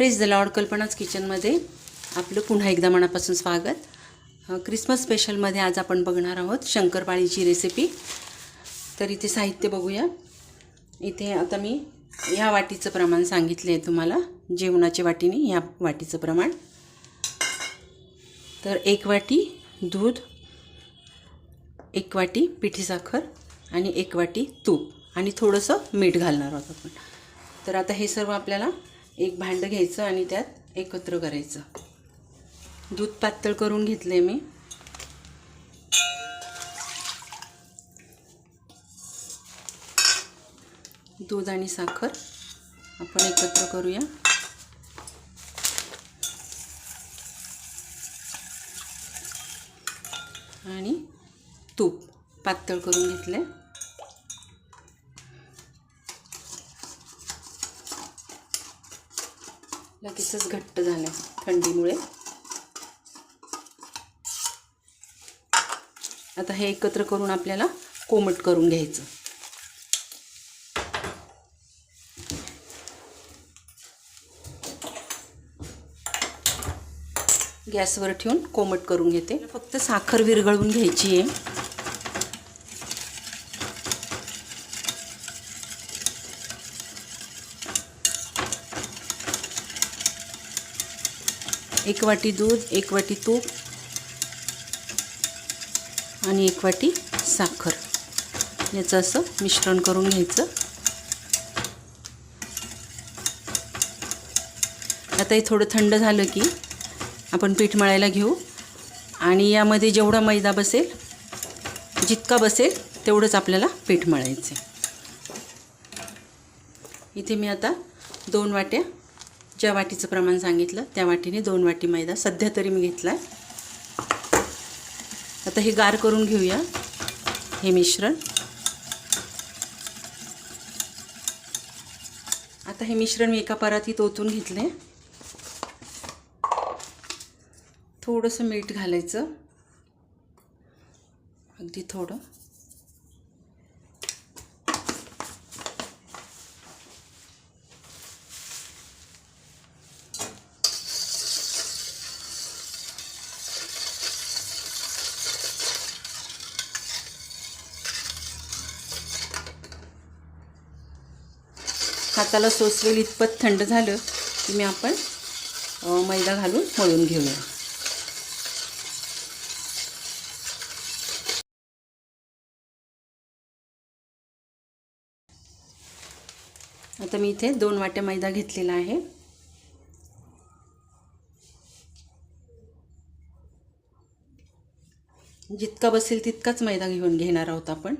Praise the Lord. कल्पनाच किचनमध्ये आपलं पुन्हा एकदा मनापासून स्वागत. क्रिसमस स्पेशलमध्ये आज आपण बघणार आहोत शंकरपाळीची रेसिपी. तर इथे साहित्य बघूया. इथे आता मी ह्या वाटीचं प्रमाण सांगितले आहे तुम्हाला, जेवणाच्या वाटीने ह्या वाटीचं प्रमाण. तर 1 वाटी दूध, 1 वाटी पिठी साखर आणि 1 वाटी तूप आणि थोडंसं मीठ घालणार आहोत आपण. तर आता हे सर्व आपल्याला एक भांडं घ्यायचं आणि त्यात एकत्र करायचं. दूध पातळ करून घेतले मी. दूध आणि साखर आपण एकत्र करूया. आणि तूप पातळ करून घेतले. लगेचच घट्ट झालं थंडीमुळे. आता हे एकत्र करून आपल्याला कोमट करून घ्यायचं. गॅसवर ठेवून कोमट करून घेते. फक्त साखर विरघळवून घ्यायची आहे. एक वाटी दूध, 1 वाटी तूप आणि 1 वाटी साखर याचं असं मिश्रण करून घ्यायचं. आता हे थोडं थंड झालं की आपण पीठ मळायला घेऊ. आणि यामध्ये जेवढा मैदा बसेल, जितका बसेल तेवढंच आपल्याला पीठ मळायचं. इथे मी आता 2 वाट्या, ज्या वाटीचं प्रमाण सांगितलं त्या वाटीने 2 वाटी मैदा सध्या तरी मी घेतला आहे. आता हे गार करून घेऊया हे मिश्रण. आता हे मिश्रण मी एका परातीत ओतून घेतले. थोडंसं मीठ घालायचं, अगदी थोडं. हाताला सोसलेलं इतपत थंड झालं की मी आपण मैदा घालून मळून घेऊया. आता मी इथे 2 वाट्या मैदा घेतलेला आहे. जितका बसेल तितकाच मैदा घेणार आहोत आपण.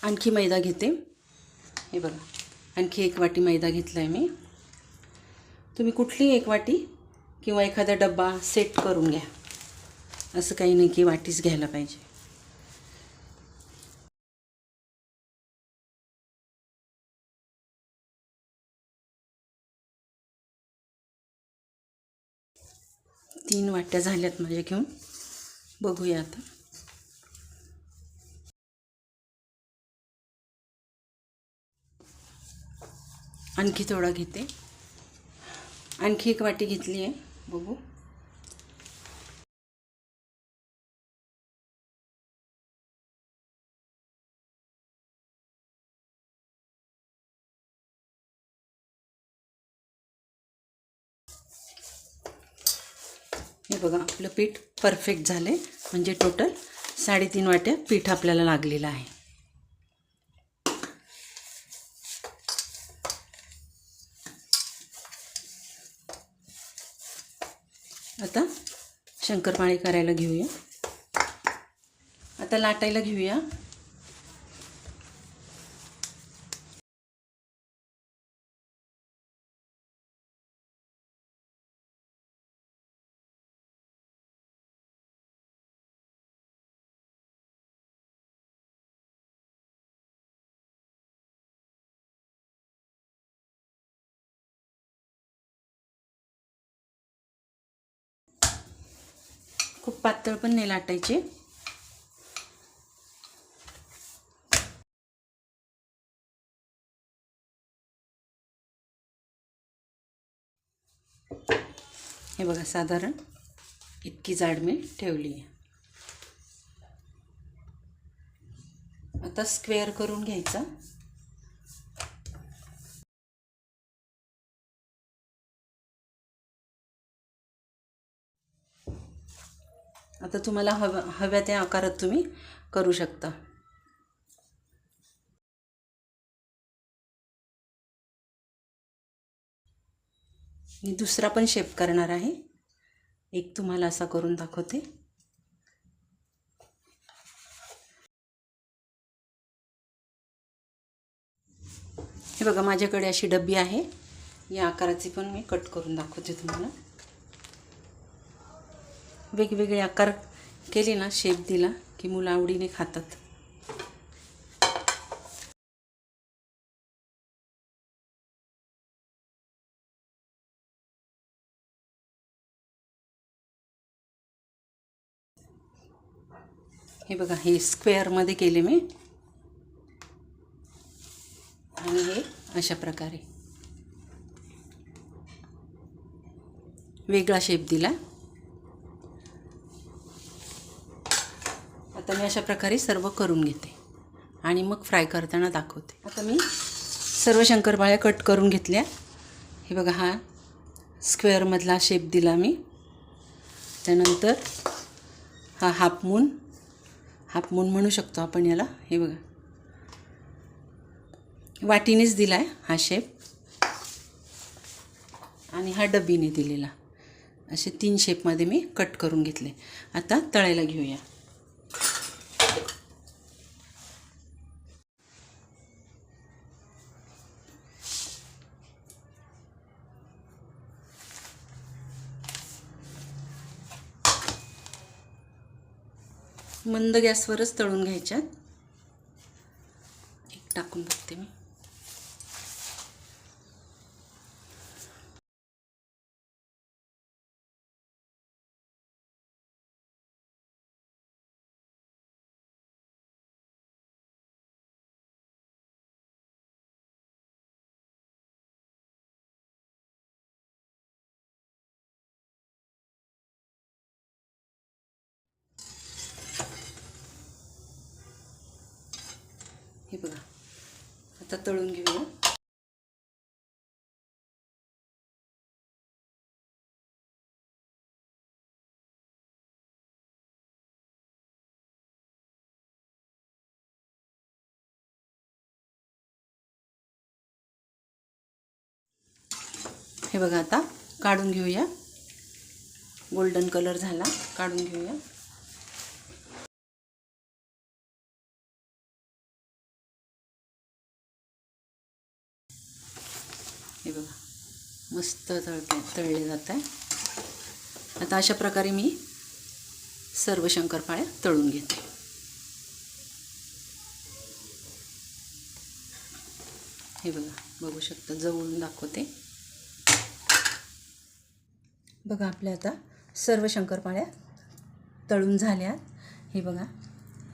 आणखी मैदा घेते. हे बघा, आणखी 1 वाटी मैदा घेतला आहे मी. तुम्ही कुठली 1 वाटी किंवा एखादा डब्बा सेट करून घ्या. असं काही नाही की वाटीच घ्यायला पाहिजे. तीन वाट्या झाल्यात माझ्या घेऊन. बघूया आता. आणखी थोडा घेते. आणखी 1 वाटी घेतली आहे. बघू. हे बघा, आपलं पीठ परफेक्ट झालं आहे. म्हणजे टोटल 3.5 वाट्या पीठ आपल्याला लागलेलं आहे. आता शंकरपाळी करायला घेऊया. आता लाटायला घेऊया. खूप पातळ पण नाही लाटायचे. हे बघा, साधारण इतकी जाड मी ठेवली आहे. आता स्क्वेअर करून घ्यायचा. आता तुम्हाला हव्या त्या आकारात तुम्ही करू शकता. मी दुसरा पण शेप करणार आहे. एक तुम्हाला असा करून दाखवते. हे बघा, माझ्याकडे अशी डब्बी आहे. या आकाराची पण मी कट करून दाखवते तुम्हाला. वेगवेगळे आकार केले ना, शेप दिला की मुलं आवडीने खातात. हे बघा, हे स्क्वेअरमध्ये केले मी. आणि हे अशा प्रकारे वेगळा शेप दिला. आता मी अशा प्रकारे सर्व करून घेते आणि मग फ्राय करताना दाखवते. आता मी सर्व शंकरपाळ्या कट करून घेतल्या. हे बघा, हा स्क्वेअरमधला शेप दिला मी. त्यानंतर हा हाफ मून म्हणू शकतो आपण याला. हे बघा, वाटीनेच दिला आहे हा शेप. आणि हा डब्बीने दिलेला. असे 3 शेपमध्ये मी कट करून घेतले. आता तळायला घेऊया. मंद गॅसवरच तळून घ्यायच्यात. एक टाकून बघते मी. हे बघा, आता तळून घेऊया. हे बघा, आता काढून घेऊया. गोल्डन कलर झाला, काढून घेऊया. हे बघा, मस्त तळले जात आहे. आता अशा प्रकारे मी सर्व शंकरपाळ्या तळून घेते. हे बघा, बघू शकता, जवळून दाखवते. बघा, आपल्या आता सर्व शंकरपाळ्या तळून झाल्यात. हे बघा,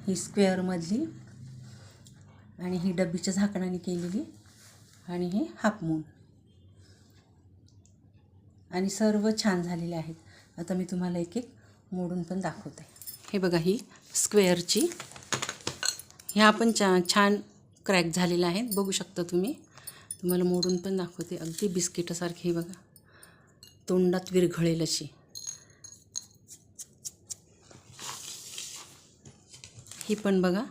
ही स्क्वेअरमधली आणि ही डब्बीच्या झाकणाने केलेली आणि हे हाफ मून. आणि सर्व छान झालेले आहेत. आता मी तुम्हाला एक एक मोडून पण दाखवते. हे बघा, ही स्क्वेअरची ह्या पण छान क्रॅक झालेल्या आहेत. बघू शकता तुम्ही. तुम्हाला मोडून पण दाखवते. अगदी बिस्किटासारखी. हे बघा, तोंडात विरघळेल अशी. ही पण बघा,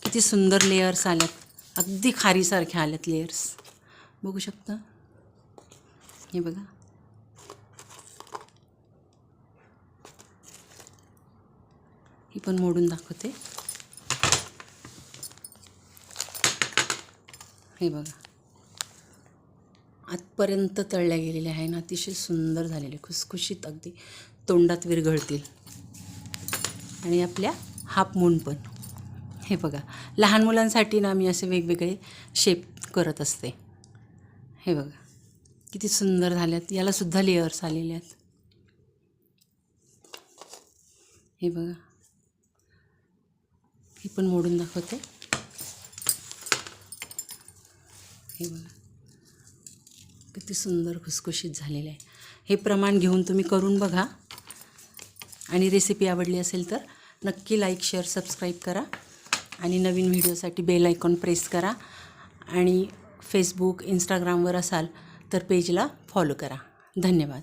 किती सुंदर लेयर्स आल्यात. अगदी खारीसारखे आल्यात लेयर्स. बघू शकता. हे बघा, ही पण मोडून दाखवते. हे बघा, आतपर्यंत तळल्या गेलेल्या आहे ना, अतिशय सुंदर झालेले, खुसखुशीत, अगदी तोंडात विरघळतील. आणि आपल्या हाफ मून पण. हे बघा, लहान मुलांसाठी ना मी असे वेगवेगळे शेप करत असते. हे बघा, किती सुंदर झाल्यात. याला सुद्धा लेयर्स आलेले आहेत. हे बघा, हे पण मोडून दाखवते. हे बघा किती सुंदर खुसखुशीत झालेलं आहे. हे प्रमाण घेऊन तुम्ही करून बघा आणि रेसिपी आवडली असेल तर नक्की लाईक, शेअर, सबस्क्राईब करा आणि नवीन व्हिडिओसाठी बेल आयकॉन प्रेस करा आणि फेसबुक, इंस्टाग्रामवर असाल तर पेजला फॉलो करा. धन्यवाद.